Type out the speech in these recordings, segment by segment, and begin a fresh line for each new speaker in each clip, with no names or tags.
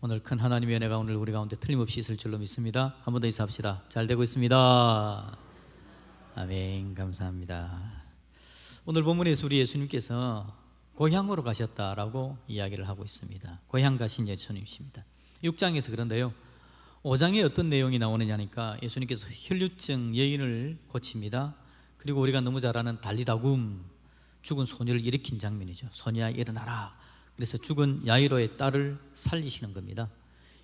오늘 큰 하나님의 은혜가 오늘 우리 가운데 틀림없이 있을 줄로 믿습니다. 한 번 더 인사합시다. 잘 되고 있습니다. 아멘. 감사합니다. 오늘 본문에서 우리 예수님께서 고향으로 가셨다라고 이야기를 하고 있습니다. 고향 가신 예수님이십니다. 6장에서 그런데요, 5장에 어떤 내용이 나오느냐니까 예수님께서 혈류증 여인을 고칩니다. 그리고 우리가 너무 잘 아는 달리다굼, 죽은 소녀를 일으킨 장면이죠. 소녀야 일어나라. 그래서 죽은 야이로의 딸을 살리시는 겁니다.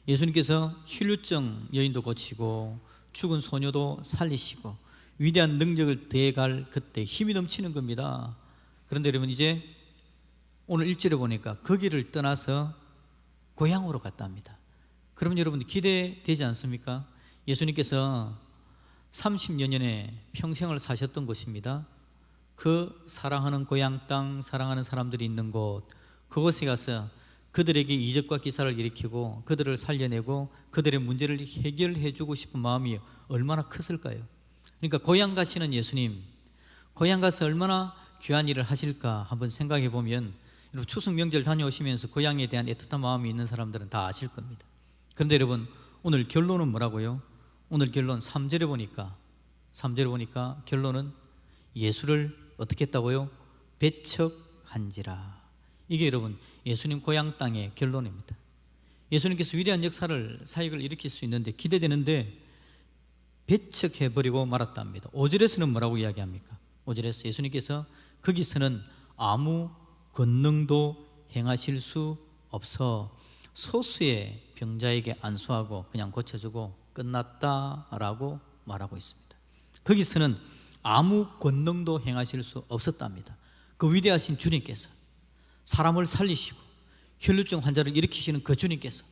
예수님께서 혈류증 여인도 고치고 죽은 소녀도 살리시고 위대한 능력을 대갈 그때 힘이 넘치는 겁니다. 그런데 여러분, 이제 오늘 1절에 보니까 거기를 떠나서 고향으로 갔다 합니다. 그러면 여러분 기대되지 않습니까? 예수님께서 30여 년의 평생을 사셨던 곳입니다. 그 사랑하는 고향 땅, 사랑하는 사람들이 있는 곳, 그곳에 가서 그들에게 이적과 기사를 일으키고 그들을 살려내고 그들의 문제를 해결해 주고 싶은 마음이 얼마나 컸을까요? 그러니까 고향 가시는 예수님, 고향 가서 얼마나 귀한 일을 하실까 한번 생각해 보면, 여러분 추석 명절 다녀오시면서 고향에 대한 애틋한 마음이 있는 사람들은 다 아실 겁니다. 그런데 여러분, 오늘 결론은 뭐라고요? 오늘 결론 3절에 보니까 결론은 예수를 어떻게 했다고요? 배척한지라. 이게 여러분 예수님 고향 땅의 결론입니다. 예수님께서 위대한 역사를, 사역을 일으킬 수 있는데, 기대되는데 배척해버리고 말았답니다. 5절에서는 뭐라고 이야기합니까? 5절에서 예수님께서 거기서는 아무 권능도 행하실 수 없어 소수의 병자에게 안수하고 그냥 고쳐주고 끝났다라고 말하고 있습니다. 거기서는 아무 권능도 행하실 수 없었답니다. 그 위대하신 주님께서, 사람을 살리시고 혈류증 환자를 일으키시는 그 주님께서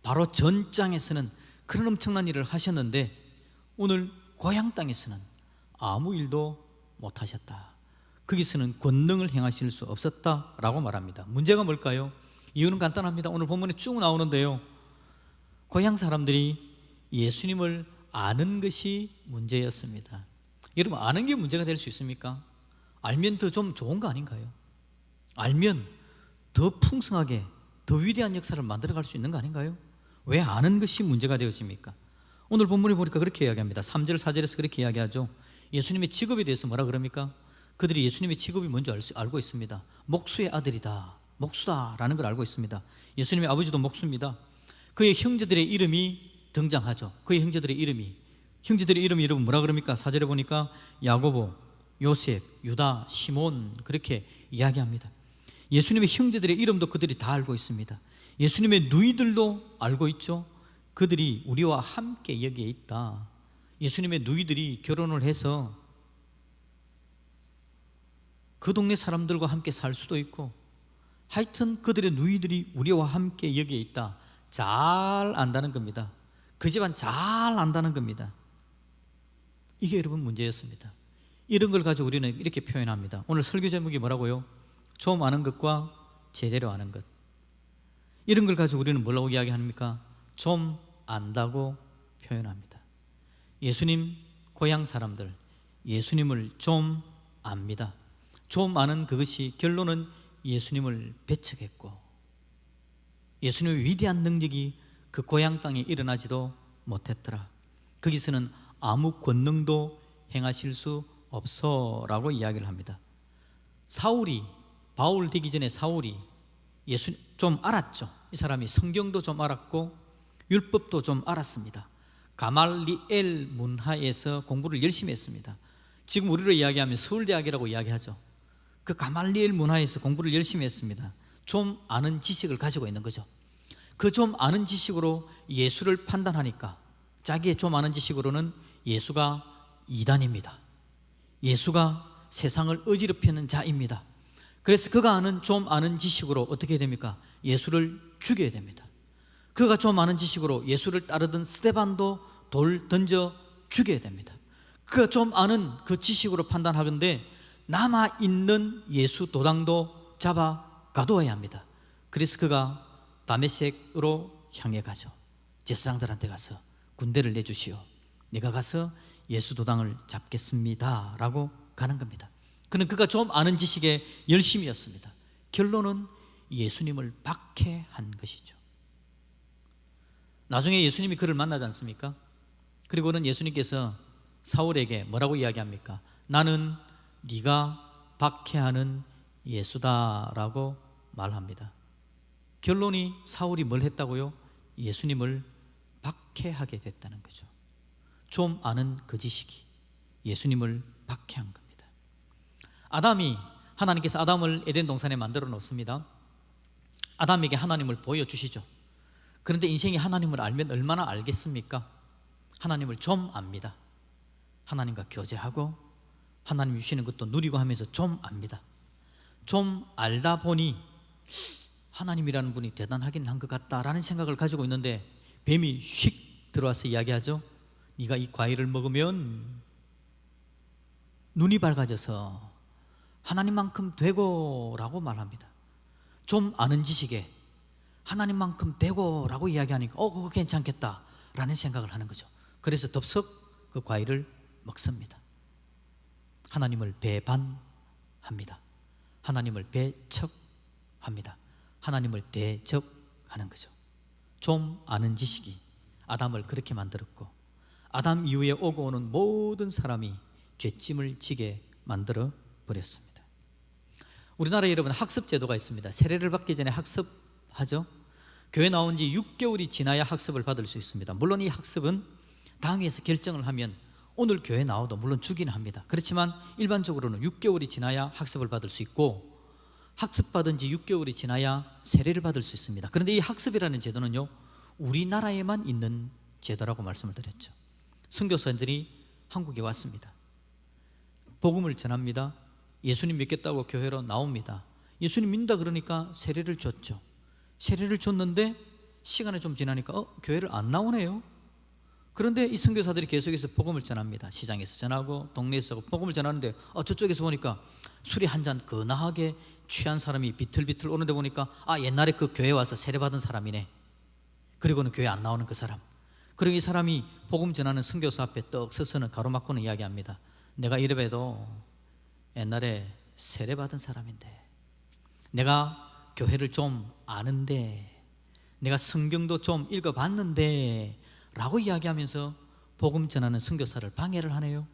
바로 전장에서는 그런 엄청난 일을 하셨는데, 오늘 고향 땅에서는 아무 일도 못하셨다. 거기서는 권능을 행하실 수 없었다라고 말합니다. 문제가 뭘까요? 이유는 간단합니다. 오늘 본문에 쭉 나오는데요, 고향 사람들이 예수님을 아는 것이 문제였습니다. 여러분, 아는 게 문제가 될 수 있습니까? 알면 더 좀 좋은 거 아닌가요? 알면 더 풍성하게, 더 위대한 역사를 만들어갈 수 있는 거 아닌가요? 왜 아는 것이 문제가 되었습니까? 오늘 본문에 보니까 그렇게 이야기합니다. 3절, 4절에서 그렇게 이야기하죠. 예수님의 직업에 대해서 뭐라 그럽니까? 그들이 예수님의 직업이 뭔지 알고 있습니다. 목수의 아들이다, 목수다라는 걸 알고 있습니다. 예수님의 아버지도 목수입니다. 그의 형제들의 이름이 등장하죠. 그의 형제들의 이름이 여러분 뭐라 그럽니까? 4절에 보니까 야고보, 요셉, 유다, 시몬, 그렇게 이야기합니다. 예수님의 형제들의 이름도 그들이 다 알고 있습니다. 예수님의 누이들도 알고 있죠. 그들이 우리와 함께 여기에 있다. 예수님의 누이들이 결혼을 해서 그 동네 사람들과 함께 살 수도 있고, 하여튼 그들의 누이들이 우리와 함께 여기에 있다. 잘 안다는 겁니다. 그 집안 잘 안다는 겁니다. 이게 여러분 문제였습니다. 이런 걸 가지고 우리는 이렇게 표현합니다. 오늘 설교 제목이 뭐라고요? 좀 아는 것과 제대로 아는 것. 이런 걸 가지고 우리는 뭐라고 이야기합니까? 좀 안다고 표현합니다. 예수님 고향 사람들, 예수님을 좀 압니다. 좀 아는 그것이 결론은 예수님을 배척했고, 예수님의 위대한 능력이 그 고향 땅에 일어나지도 못했더라. 거기서는 아무 권능도 행하실 수 없어라고 이야기를 합니다. 바울 되기 전에 사울이 예수 좀 알았죠. 이 사람이 성경도 좀 알았고 율법도 좀 알았습니다. 가말리엘 문화에서 공부를 열심히 했습니다. 지금 우리로 이야기하면 서울대학이라고 이야기하죠. 그 가말리엘 문화에서 공부를 열심히 했습니다. 좀 아는 지식을 가지고 있는 거죠. 그 좀 아는 지식으로 예수를 판단하니까, 자기의 좀 아는 지식으로는 예수가 이단입니다. 예수가 세상을 어지럽히는 자입니다. 그래서 그가 좀 아는 지식으로 어떻게 됩니까? 예수를 죽여야 됩니다. 그가 좀 아는 지식으로 예수를 따르던 스데반도 돌 던져 죽여야 됩니다. 그가 좀 아는 그 지식으로 판단하건대 남아있는 예수 도당도 잡아 가두어야 합니다. 그래서 그가 다메섹으로 향해 가죠. 제사장들한테 가서 군대를 내주시오, 내가 가서 예수 도당을 잡겠습니다 라고 가는 겁니다. 그는 그가 좀 아는 지식에 열심이었습니다. 결론은 예수님을 박해한 것이죠. 나중에 예수님이 그를 만나지 않습니까? 그리고는 예수님께서 사울에게 뭐라고 이야기합니까? 나는 네가 박해하는 예수다라고 말합니다. 결론이 사울이 뭘 했다고요? 예수님을 박해하게 됐다는 거죠. 좀 아는 거짓이기 예수님을 박해한 겁니다. 하나님께서 아담을 에덴 동산에 만들어 놓습니다. 아담에게 하나님을 보여주시죠. 그런데 인생이 하나님을 알면 얼마나 알겠습니까? 하나님을 좀 압니다. 하나님과 교제하고 하나님 주시는 것도 누리고 하면서 좀 압니다. 좀 알다 보니 하나님이라는 분이 대단하긴 한 것 같다라는 생각을 가지고 있는데 뱀이 휙 들어와서 이야기하죠. 네가 이 과일을 먹으면 눈이 밝아져서 하나님만큼 되고 라고 말합니다. 좀 아는 지식에 하나님만큼 되고 라고 이야기하니까 그거 괜찮겠다 라는 생각을 하는 거죠. 그래서 덥석 그 과일을 먹습니다. 하나님을 배반합니다. 하나님을 배척합니다. 하나님을 대적하는 거죠. 좀 아는 지식이 아담을 그렇게 만들었고 아담 이후에 오고 오는 모든 사람이 죄짐을 지게 만들어 버렸습니다. 우리나라에 여러분 학습 제도가 있습니다. 세례를 받기 전에 학습하죠. 교회 나온 지 6개월이 지나야 학습을 받을 수 있습니다. 물론 이 학습은 당회에서 결정을 하면 오늘 교회 나와도 물론 주기는 합니다. 그렇지만 일반적으로는 6개월이 지나야 학습을 받을 수 있고 학습받은 지 6개월이 지나야 세례를 받을 수 있습니다. 그런데 이 학습이라는 제도는요 우리나라에만 있는 제도라고 말씀을 드렸죠. 선교사들이 한국에 왔습니다. 복음을 전합니다. 예수님 믿겠다고 교회로 나옵니다. 예수님 믿는다 그러니까 세례를 줬죠. 세례를 줬는데 시간이 좀 지나니까 교회를 안 나오네요. 그런데 이 선교사들이 계속해서 복음을 전합니다. 시장에서 전하고 동네에서 복음을 전하는데 저쪽에서 보니까 술이 한 잔 거나하게 취한 사람이 비틀비틀 오는데 보니까 옛날에 그 교회 와서 세례받은 사람이네. 그리고는 교회 안 나오는 그 사람. 그리고 이 사람이 복음 전하는 선교사 앞에 떡 서서는 가로막고는 이야기합니다. 내가 이래봬도 옛날에 세례받은 사람인데, 내가 교회를 좀 아는데, 내가 성경도 좀 읽어봤는데 라고 이야기하면서 복음 전하는 선교사를 방해를 하네요.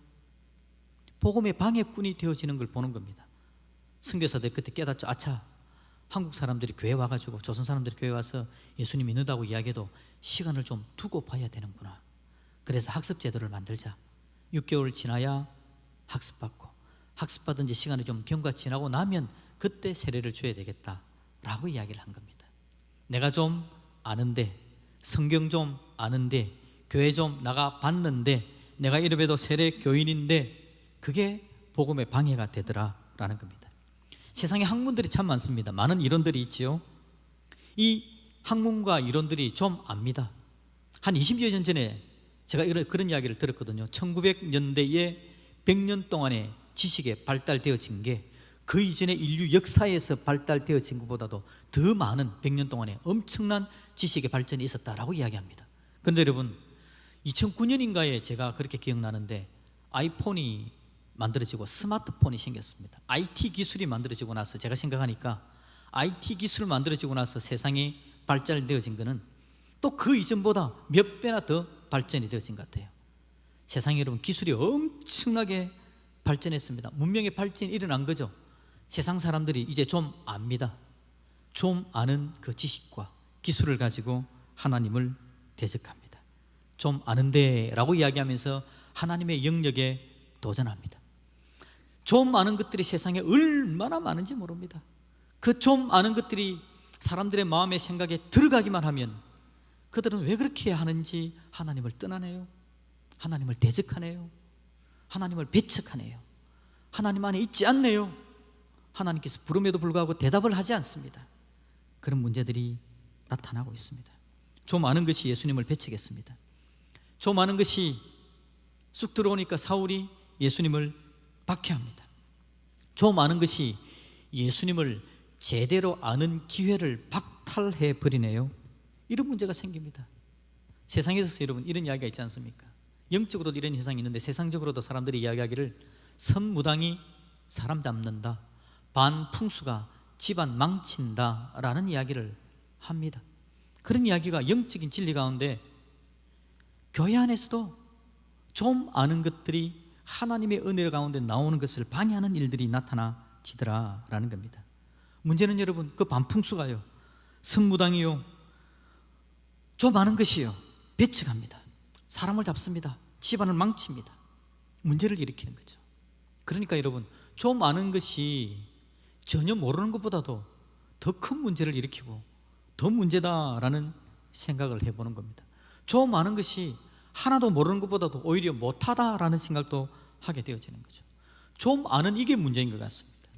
복음의 방해꾼이 되어지는 걸 보는 겁니다. 선교사들이 그때 깨닫죠. 아차, 한국 사람들이 교회 와가지고 조선 사람들이 교회 와서 예수님 믿는다고 이야기해도 시간을 좀 두고 봐야 되는구나. 그래서 학습 제도를 만들자. 6개월 지나야 학습받고, 학습받은 지 시간이 좀 경과 지나고 나면 그때 세례를 줘야 되겠다라고 이야기를 한 겁니다. 내가 좀 아는데, 성경 좀 아는데, 교회 좀 나가봤는데, 내가 이래봬도 세례 교인인데 그게 복음의 방해가 되더라라는 겁니다. 세상에 학문들이 참 많습니다. 많은 이론들이 있지요. 이 학문과 이론들이 좀 압니다. 한 20여 년 전에 제가 그런 이야기를 들었거든요. 1900년대에 100년 동안의 지식에 발달되어진 게 그 이전의 인류 역사에서 발달되어진 것보다도 더 많은 100년 동안에 엄청난 지식의 발전이 있었다라고 이야기합니다. 그런데 여러분, 2009년인가에 제가 그렇게 기억나는데 아이폰이 만들어지고 스마트폰이 생겼습니다. IT 기술이 만들어지고 나서 제가 생각하니까 IT 기술이 만들어지고 나서 세상이 발달되어진 것은 또 그 이전보다 몇 배나 더 발전이 되어진 것 같아요. 세상에 여러분 기술이 엄청나게 발전했습니다. 문명의 발전이 일어난 거죠. 세상 사람들이 이제 좀 압니다. 좀 아는 그 지식과 기술을 가지고 하나님을 대적합니다. 좀 아는데 라고 이야기하면서 하나님의 영역에 도전합니다. 좀 아는 것들이 세상에 얼마나 많은지 모릅니다. 그 좀 아는 것들이 사람들의 마음의 생각에 들어가기만 하면 그들은 왜 그렇게 하는지 하나님을 떠나네요. 하나님을 대적하네요. 하나님을 배척하네요. 하나님 안에 있지 않네요. 하나님께서 부름에도 불구하고 대답을 하지 않습니다. 그런 문제들이 나타나고 있습니다. 좀 아는 것이 예수님을 배척했습니다. 좀 아는 것이 쑥 들어오니까 사울이 예수님을 박해합니다. 좀 아는 것이 예수님을 제대로 아는 기회를 박탈해 버리네요. 이런 문제가 생깁니다. 세상에서 여러분 이런 이야기가 있지 않습니까? 영적으로도 이런 현상이 있는데 세상적으로도 사람들이 이야기하기를 선무당이 사람 잡는다, 반풍수가 집안 망친다 라는 이야기를 합니다. 그런 이야기가 영적인 진리 가운데 교회 안에서도 좀 아는 것들이 하나님의 은혜 가운데 나오는 것을 방해하는 일들이 나타나지더라라는 겁니다. 문제는 여러분, 그 반풍수가요, 성무당이요, 좀 아는 것이요, 배척합니다. 사람을 잡습니다. 집안을 망칩니다. 문제를 일으키는 거죠. 그러니까 여러분, 좀 아는 것이 전혀 모르는 것보다도 더 큰 문제를 일으키고 더 문제다라는 생각을 해보는 겁니다. 좀 아는 것이 하나도 모르는 것보다도 오히려 못하다라는 생각도 하게 되어지는 거죠. 좀 아는 이게 문제인 것 같습니다.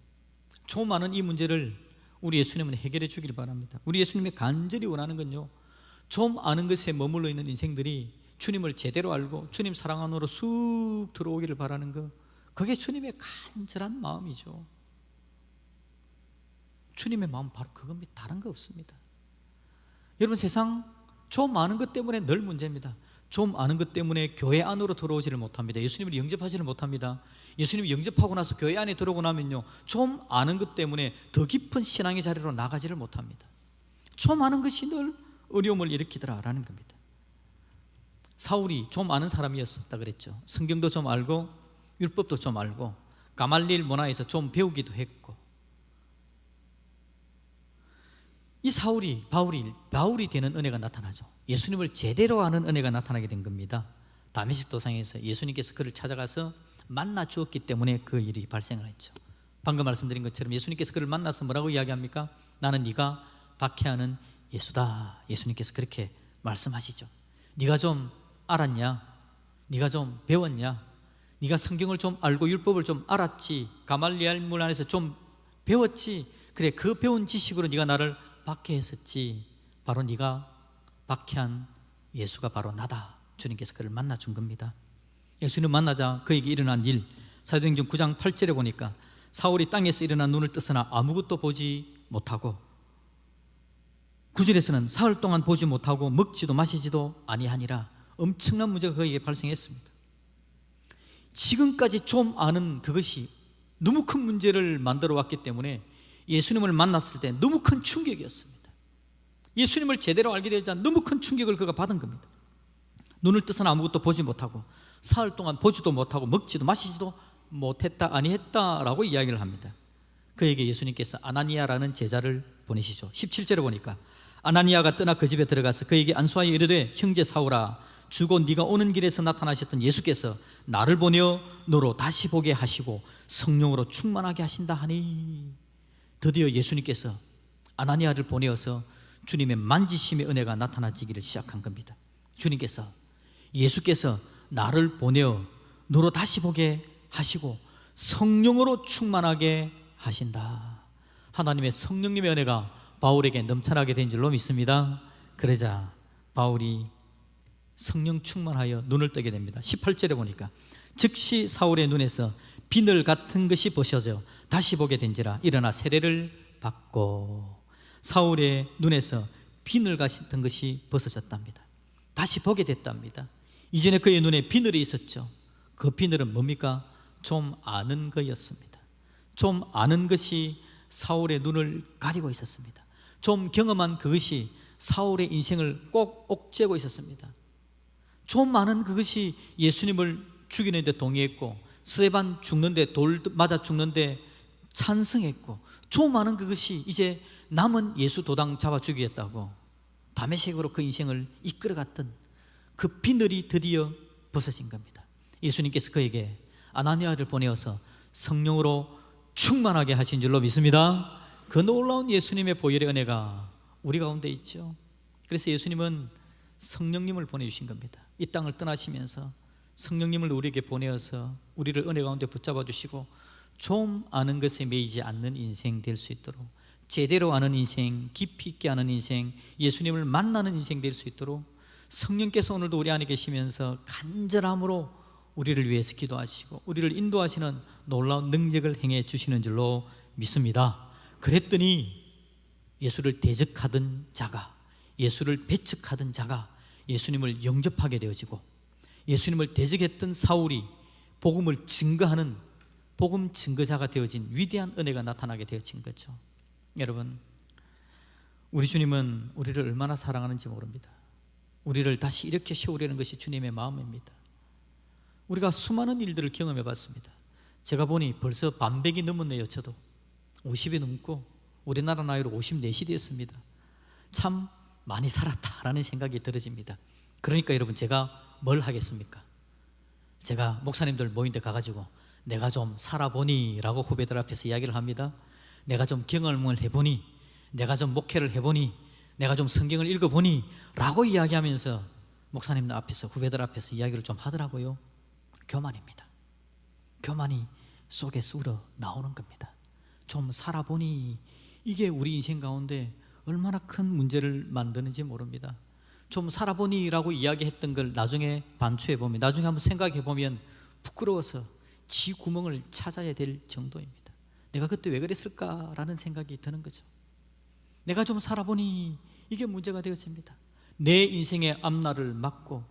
좀 아는 이 문제를 우리 예수님은 해결해 주길 바랍니다. 우리 예수님이 간절히 원하는 건요, 좀 아는 것에 머물러 있는 인생들이 주님을 제대로 알고 주님 사랑 안으로 쑥 들어오기를 바라는 것, 그게 주님의 간절한 마음이죠. 주님의 마음 바로 그겁니다. 다른 거 없습니다. 여러분, 세상 좀 아는 것 때문에 늘 문제입니다. 좀 아는 것 때문에 교회 안으로 들어오지를 못합니다. 예수님을 영접하지를 못합니다. 예수님을 영접하고 나서 교회 안에 들어오고 나면요, 좀 아는 것 때문에 더 깊은 신앙의 자리로 나가지를 못합니다. 좀 아는 것이 늘 어려움을 일으키더라라는 겁니다. 사울이 좀 아는 사람이었다 그랬죠. 성경도 좀 알고 율법도 좀 알고 가말리엘 문화에서 좀 배우기도 했고, 이 사울이 바울이 되는 은혜가 나타나죠. 예수님을 제대로 아는 은혜가 나타나게 된 겁니다. 다메섹 도상에서 예수님께서 그를 찾아가서 만나 주었기 때문에 그 일이 발생을 했죠. 방금 말씀드린 것처럼 예수님께서 그를 만나서 뭐라고 이야기합니까? 나는 네가 박해하는 예수다. 예수님께서 그렇게 말씀하시죠. 네가 좀 알았냐? 네가 좀 배웠냐? 네가 성경을 좀 알고 율법을 좀 알았지? 가말리엘 문안에서 좀 배웠지? 그래, 그 배운 지식으로 네가 나를 박해했었지. 바로 네가 박해한 예수가 바로 나다. 주님께서 그를 만나 준 겁니다. 예수님 만나자 그에게 일어난 일, 사도행전 9장 8절에 보니까 사울이 땅에서 일어나 눈을 뜨서나 아무것도 보지 못하고, 9절에서는 사흘 동안 보지 못하고 먹지도 마시지도 아니하니라. 엄청난 문제가 그에게 발생했습니다. 지금까지 좀 아는 그것이 너무 큰 문제를 만들어 왔기 때문에 예수님을 만났을 때 너무 큰 충격이었습니다. 예수님을 제대로 알게 되지 않아 너무 큰 충격을 그가 받은 겁니다. 눈을 뜨서는 아무것도 보지 못하고 사흘 동안 보지도 못하고 먹지도 마시지도 못했다 아니했다라고 이야기를 합니다. 그에게 예수님께서 아나니아라는 제자를 보내시죠. 17절에 보니까 아나니아가 떠나 그 집에 들어가서 그에게 안수하여 이르되 형제 사울아, 주고 네가 오는 길에서 나타나셨던 예수께서 나를 보내어 너로 다시 보게 하시고 성령으로 충만하게 하신다 하니, 드디어 예수님께서 아나니아를 보내어서 주님의 만지심의 은혜가 나타나지기를 시작한 겁니다. 주님께서, 예수께서 나를 보내어 너로 다시 보게 하시고 성령으로 충만하게 하신다. 하나님의 성령님의 은혜가 바울에게 넘쳐나게 된 줄로 믿습니다. 그러자 바울이 성령 충만하여 눈을 뜨게 됩니다. 18절에 보니까 즉시 사울의 눈에서 비늘 같은 것이 벗어져 다시 보게 된지라 일어나 세례를 받고, 사울의 눈에서 비늘 같은 것이 벗어졌답니다. 다시 보게 됐답니다. 이전에 그의 눈에 비늘이 있었죠. 그 비늘은 뭡니까? 좀 아는 거였습니다. 좀 아는 것이 사울의 눈을 가리고 있었습니다. 좀 경험한 그것이 사울의 인생을 꼭 옥죄고 있었습니다. 좀 아는 그것이 예수님을 죽이는데 동의했고 스데반 죽는데, 돌 맞아 죽는데 찬성했고, 좀 아는 그것이 이제 남은 예수 도당 잡아 죽이겠다고 다메섹으로 그 인생을 이끌어갔던 그 비늘이 드디어 벗어진 겁니다. 예수님께서 그에게 아나니아를 보내어서 성령으로 충만하게 하신 줄로 믿습니다. 그 놀라운 예수님의 보혈의 은혜가 우리 가운데 있죠. 그래서 예수님은 성령님을 보내주신 겁니다. 이 땅을 떠나시면서 성령님을 우리에게 보내어서 우리를 은혜 가운데 붙잡아 주시고 좀 아는 것에 매이지 않는 인생 될 수 있도록, 제대로 아는 인생, 깊이 있게 아는 인생, 예수님을 만나는 인생 될 수 있도록 성령께서 오늘도 우리 안에 계시면서 간절함으로 우리를 위해서 기도하시고 우리를 인도하시는 놀라운 능력을 행해 주시는 줄로 믿습니다. 그랬더니 예수를 대적하던 자가, 예수를 배척하던 자가 예수님을 영접하게 되어지고, 예수님을 대적했던 사울이 복음을 증거하는 복음 증거자가 되어진 위대한 은혜가 나타나게 되어진 거죠. 여러분, 우리 주님은 우리를 얼마나 사랑하는지 모릅니다. 우리를 다시 이렇게 세우려는 것이 주님의 마음입니다. 우리가 수많은 일들을 경험해 봤습니다. 제가 보니 벌써 반백이 넘었네요. 저도 50이 넘고 우리나라 나이로 54시 되었습니다. 참 많이 살았다라는 생각이 들어집니다. 그러니까 여러분, 제가 뭘 하겠습니까? 제가 목사님들 모인 데 가가지고 내가 좀 살아보니 라고 후배들 앞에서 이야기를 합니다. 내가 좀 경험을 해보니, 내가 좀 목회를 해보니, 내가 좀 성경을 읽어보니 라고 이야기하면서 목사님들 앞에서, 후배들 앞에서 이야기를 좀 하더라고요. 교만입니다. 교만이 속에서 우러 나오는 겁니다. 좀 살아보니, 이게 우리 인생 가운데 얼마나 큰 문제를 만드는지 모릅니다. 좀 살아보니 라고 이야기했던 걸 나중에 반추해 보면, 나중에 한번 생각해 보면 부끄러워서 지 구멍을 찾아야 될 정도입니다. 내가 그때 왜 그랬을까라는 생각이 드는 거죠. 내가 좀 살아보니 이게 문제가 되어집니다. 내 인생의 앞날을 막고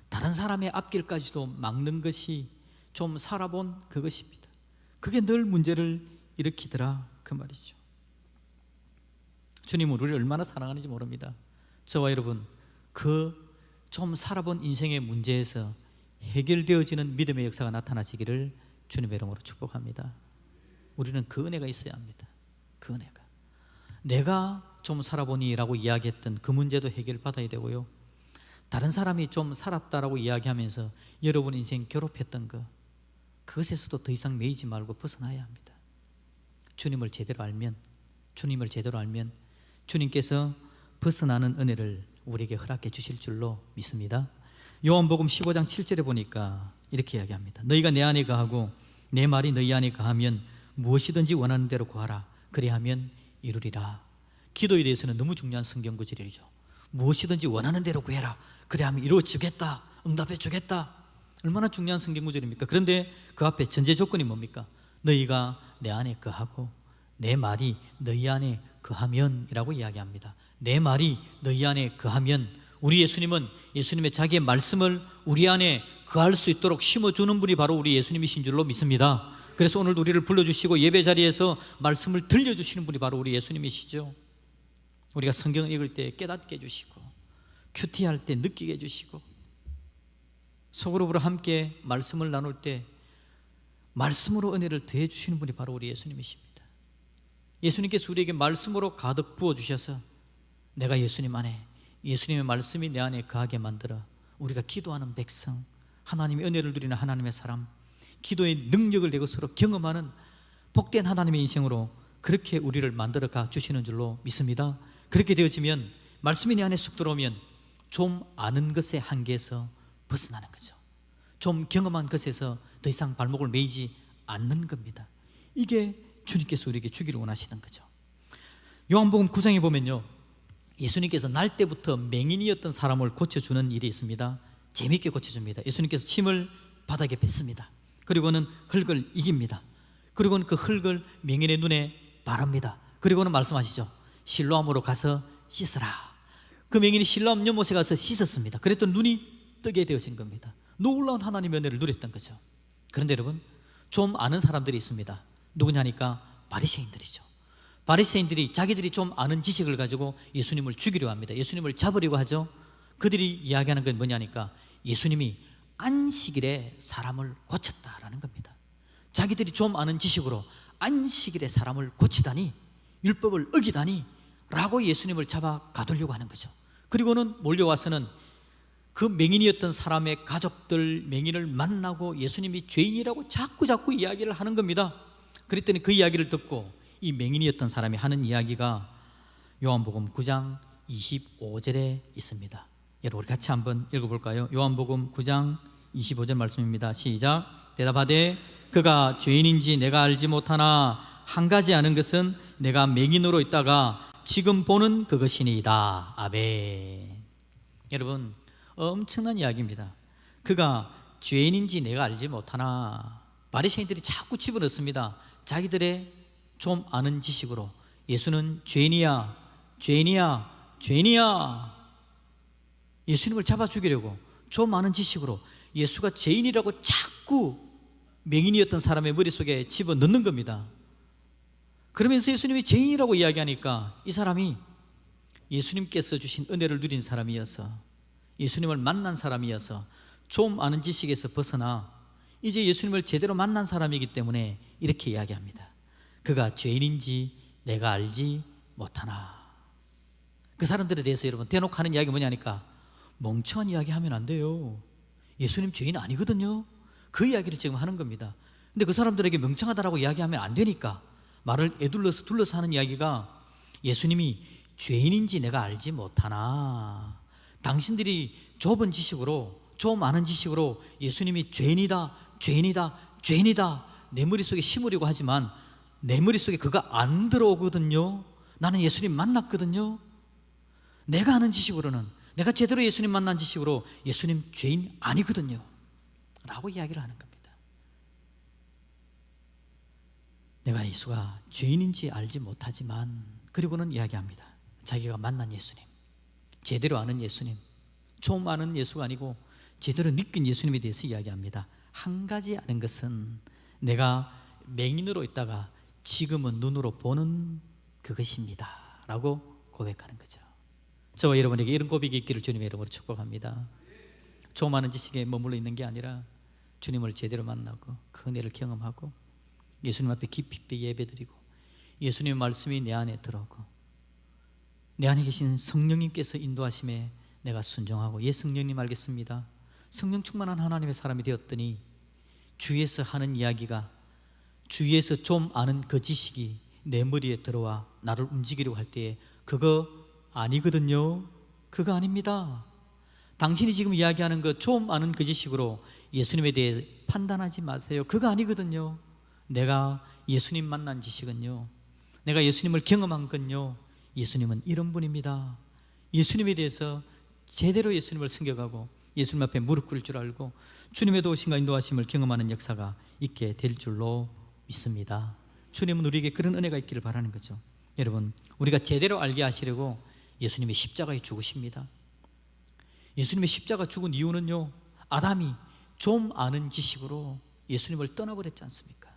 다른 사람의 앞길까지도 막는 것이 좀 살아본 그것입니다. 그게 늘 문제를 일으키더라 그 말이죠. 주님은 우리를 얼마나 사랑하는지 모릅니다. 저와 여러분, 그 좀 살아본 인생의 문제에서 해결되어지는 믿음의 역사가 나타나시기를 주님의 이름으로 축복합니다. 우리는 그 은혜가 있어야 합니다. 그 은혜가, 내가 좀 살아보니 라고 이야기했던 그 문제도 해결받아야 되고요, 다른 사람이 좀 살았다라고 이야기하면서 여러분 인생 괴롭혔던 그것에서도 더 이상 매이지 말고 벗어나야 합니다. 주님을 제대로 알면, 주님께서 벗어나는 은혜를 우리에게 허락해 주실 줄로 믿습니다. 요한복음 15장 7절에 보니까 이렇게 이야기합니다. 너희가 내 안에 거하고 내 말이 너희 안에 거하면 무엇이든지 원하는 대로 구하라. 그리하면 이루리라. 기도에 대해서는 너무 중요한 성경 구절이죠. 무엇이든지 원하는 대로 구해라. 그리하면 이루어지겠다, 응답해 주겠다. 얼마나 중요한 성경 구절입니까? 그런데 그 앞에 전제 조건이 뭡니까? 너희가 내 안에 거하고 내 말이 너희 안에 거하면 이라고 이야기합니다. 내 말이 너희 안에 거하면, 우리 예수님은 예수님의 자기의 말씀을 우리 안에 거할 수 있도록 심어주는 분이 바로 우리 예수님이신 줄로 믿습니다. 그래서 오늘 우리를 불러주시고 예배 자리에서 말씀을 들려주시는 분이 바로 우리 예수님이시죠. 우리가 성경을 읽을 때 깨닫게 해주시고, 큐티할 때 느끼게 해주시고, 소그룹으로 함께 말씀을 나눌 때 말씀으로 은혜를 더해 주시는 분이 바로 우리 예수님이십니다. 예수님께서 우리에게 말씀으로 가득 부어주셔서 내가 예수님 안에, 예수님의 말씀이 내 안에 거하게 만들어 우리가 기도하는 백성, 하나님의 은혜를 누리는 하나님의 사람, 기도의 능력을 내고 서로 경험하는 복된 하나님의 인생으로 그렇게 우리를 만들어 가 주시는 줄로 믿습니다. 그렇게 되어지면, 말씀이 내 안에 쑥 들어오면 좀 아는 것의 한계에서 벗어나는 거죠. 좀 경험한 것에서 더 이상 발목을 매이지 않는 겁니다. 이게 주님께서 우리에게 주기를 원하시는 거죠. 요한복음 9장에 보면요, 예수님께서 날 때부터 맹인이었던 사람을 고쳐주는 일이 있습니다. 재미있게 고쳐줍니다. 예수님께서 침을 바닥에 뱉습니다. 그리고는 흙을 이깁니다. 그리고는 그 흙을 맹인의 눈에 바릅니다. 그리고는 말씀하시죠. 실로암으로 가서 씻으라. 그 맹인이 실로암 연못에 가서 씻었습니다. 그랬더니 눈이 뜨게 되어진 겁니다. 놀라운 하나님의 은혜를 누렸던 거죠. 그런데 여러분, 좀 아는 사람들이 있습니다. 누구냐니까 바리새인들이죠. 바리새인들이 자기들이 좀 아는 지식을 가지고 예수님을 죽이려 합니다. 예수님을 잡으려고 하죠. 그들이 이야기하는 건 뭐냐니까 예수님이 안식일에 사람을 고쳤다라는 겁니다. 자기들이 좀 아는 지식으로 안식일에 사람을 고치다니, 율법을 어기다니 라고 예수님을 잡아 가두려고 하는 거죠. 그리고는 몰려와서는 그 맹인이었던 사람의 가족들, 맹인을 만나고 예수님이 죄인이라고 자꾸 이야기를 하는 겁니다. 그랬더니 그 이야기를 듣고 이 맹인이었던 사람이 하는 이야기가 요한복음 9장 25절에 있습니다. 여러분, 우리 같이 한번 읽어볼까요? 요한복음 9장 25절 말씀입니다. 시작. 대답하되 그가 죄인인지 내가 알지 못하나 한 가지 아는 것은 내가 맹인으로 있다가 지금 보는 그것이니이다. 아멘. 여러분, 엄청난 이야기입니다. 그가 죄인인지 내가 알지 못하나. 바리새인들이 자꾸 집어넣습니다. 자기들의 좀 아는 지식으로 예수는 죄인이야, 죄인이야, 죄인이야. 예수님을 잡아 죽이려고 좀 아는 지식으로 예수가 죄인이라고 자꾸 맹인이었던 사람의 머릿속에 집어넣는 겁니다. 그러면서 예수님이 죄인이라고 이야기하니까 이 사람이 예수님께서 주신 은혜를 누린 사람이어서 예수님을 만난 사람이어서 좀 아는 지식에서 벗어나 이제 예수님을 제대로 만난 사람이기 때문에 이렇게 이야기합니다. 그가 죄인인지 내가 알지 못하나. 그 사람들에 대해서 여러분 대놓고 하는 이야기 뭐냐니까 멍청한 이야기 하면 안 돼요. 예수님 죄인 아니거든요. 그 이야기를 지금 하는 겁니다. 근데 그 사람들에게 멍청하다라고 이야기하면 안 되니까 말을 둘러서 하는 이야기가 예수님이 죄인인지 내가 알지 못하나. 당신들이 좁은 지식으로, 좀 아는 지식으로 예수님이 죄인이다, 죄인이다, 죄인이다 내 머릿속에 심으려고 하지만 내 머릿속에 그가 안 들어오거든요. 나는 예수님 만났거든요. 내가 아는 지식으로는, 내가 제대로 예수님 만난 지식으로 예수님 죄인 아니거든요 라고 이야기를 하는 겁니다. 내가 예수가 죄인인지 알지 못하지만, 그리고는 이야기합니다. 자기가 만난 예수님, 제대로 아는 예수님, 좀 아는 예수가 아니고 제대로 느낀 예수님에 대해서 이야기합니다. 한 가지 아는 것은 내가 맹인으로 있다가 지금은 눈으로 보는 그것입니다 라고 고백하는 거죠. 저와 여러분에게 이런 고백이 있기를 주님의 이름으로 축복합니다. 좀 아는 지식에 머물러 있는 게 아니라 주님을 제대로 만나고 그 은혜를 경험하고 예수님 앞에 깊이 예배드리고 예수님의 말씀이 내 안에 들어오고 내 안에 계신 성령님께서 인도하심에 내가 순종하고, 예 성령님 알겠습니다, 성령 충만한 하나님의 사람이 되었더니 주위에서 하는 이야기가, 주위에서 좀 아는 그 지식이 내 머리에 들어와 나를 움직이려고 할 때에 그거 아니거든요. 그거 아닙니다. 당신이 지금 이야기하는 그 좀 아는 그 지식으로 예수님에 대해 판단하지 마세요. 그거 아니거든요. 내가 예수님 만난 지식은요, 내가 예수님을 경험한 건요, 예수님은 이런 분입니다. 예수님에 대해서 제대로 예수님을 섬겨가고 예수님 앞에 무릎 꿇을 줄 알고 주님의 도우심과 인도하심을 경험하는 역사가 있게 될 줄로 믿습니다. 주님은 우리에게 그런 은혜가 있기를 바라는 거죠. 여러분, 우리가 제대로 알게 하시려고 예수님이 십자가에 죽으십니다. 예수님의 십자가 죽은 이유는요, 아담이 좀 아는 지식으로 예수님을 떠나버렸지 않습니까?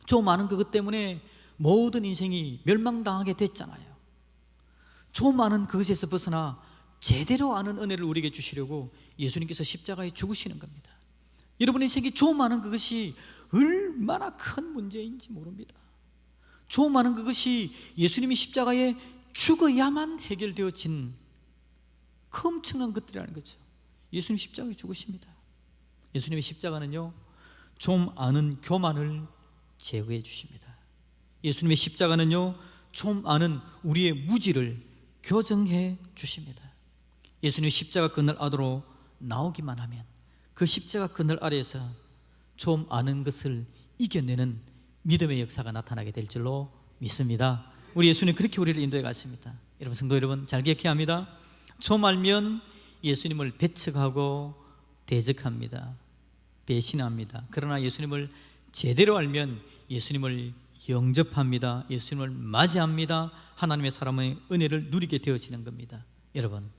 좀 아는 그것 때문에 모든 인생이 멸망당하게 됐잖아요. 좀 아는 그것에서 벗어나 제대로 아는 은혜를 우리에게 주시려고 예수님께서 십자가에 죽으시는 겁니다. 여러분의 인생이 좀 아는 그것이 얼마나 큰 문제인지 모릅니다. 좀 아는 그것이 예수님이 십자가에 죽어야만 해결되어진 그 엄청난 것들이라는 거죠. 예수님 십자가에 죽으십니다. 예수님의 십자가는요, 좀 아는 교만을 제거해 주십니다. 예수님의 십자가는요, 좀 아는 우리의 무지를 교정해 주십니다. 예수님의 십자가 그늘 아래로 나오기만 하면 그 십자가 그늘 아래에서 좀 아는 것을 이겨내는 믿음의 역사가 나타나게 될 줄로 믿습니다. 우리 예수님 그렇게 우리를 인도해 갔습니다. 여러분, 성도 여러분, 잘 기억해야 합니다. 좀 알면 예수님을 배척하고 대적합니다. 배신합니다. 그러나 예수님을 제대로 알면 예수님을 영접합니다. 예수님을 맞이합니다. 하나님의 사람의 은혜를 누리게 되어지는 겁니다. 여러분,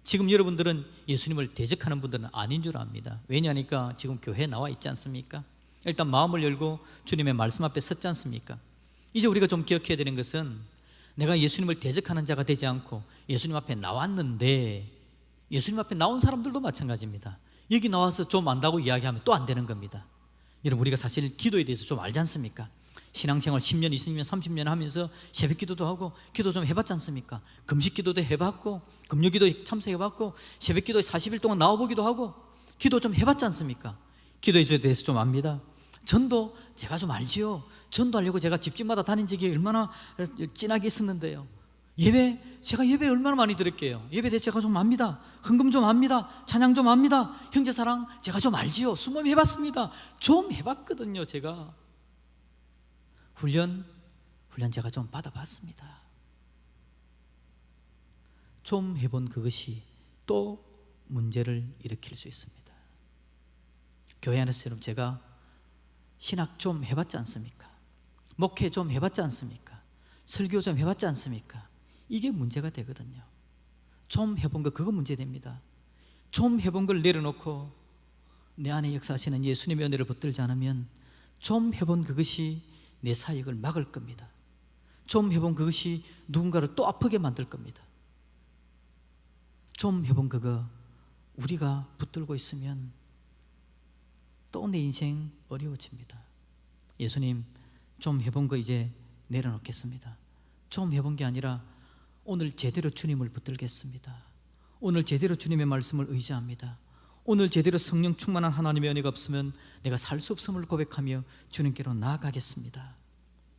지금 여러분들은 예수님을 대적하는 분들은 아닌 줄 압니다. 왜냐하니까 지금 교회에 나와 있지 않습니까? 일단 마음을 열고 주님의 말씀 앞에 섰지 않습니까? 이제 우리가 좀 기억해야 되는 것은, 내가 예수님을 대적하는 자가 되지 않고 예수님 앞에 나왔는데, 예수님 앞에 나온 사람들도 마찬가지입니다. 여기 나와서 좀 안다고 이야기하면 또 안 되는 겁니다. 여러분, 우리가 사실 기도에 대해서 좀 알지 않습니까? 신앙생활 10년, 20년, 30년 하면서 새벽 기도도 하고 기도 좀 해봤지 않습니까? 금식 기도도 해봤고 금요 기도에 참석해봤고 새벽 기도에 40일 동안 나와보기도 하고 기도 좀 해봤지 않습니까? 기도에 대해서 좀 압니다. 전도 제가 좀 알지요. 전도하려고 제가 집집마다 다닌 적이 얼마나 진하게 있었는데요. 제가 예배 얼마나 많이 드릴게요. 예배 대해 제가 좀 압니다. 헌금 좀 압니다. 찬양 좀 압니다. 형제사랑 제가 좀 알지요. 수모임 해봤습니다. 좀 해봤거든요. 제가 훈련 제가 좀 받아봤습니다. 좀 해본 그것이 또 문제를 일으킬 수 있습니다. 교회 안에서 여러분, 제가 신학 좀 해봤지 않습니까? 목회 좀 해봤지 않습니까? 설교 좀 해봤지 않습니까? 이게 문제가 되거든요. 좀 해본 거, 그거 문제됩니다. 좀 해본 걸 내려놓고 내 안에 역사하시는 예수님의 은혜를 붙들지 않으면 좀 해본 그것이 내 사역을 막을 겁니다. 좀 해본 그것이 누군가를 또 아프게 만들 겁니다. 좀 해본 그거 우리가 붙들고 있으면 또 내 인생 어려워집니다. 예수님, 좀 해본 거 이제 내려놓겠습니다. 좀 해본 게 아니라 오늘 제대로 주님을 붙들겠습니다. 오늘 제대로 주님의 말씀을 의지합니다. 오늘 제대로 성령 충만한 하나님의 은혜가 없으면 내가 살 수 없음을 고백하며 주님께로 나아가겠습니다.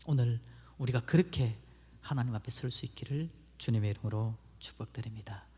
오늘 우리가 그렇게 하나님 앞에 설 수 있기를 주님의 이름으로 축복드립니다.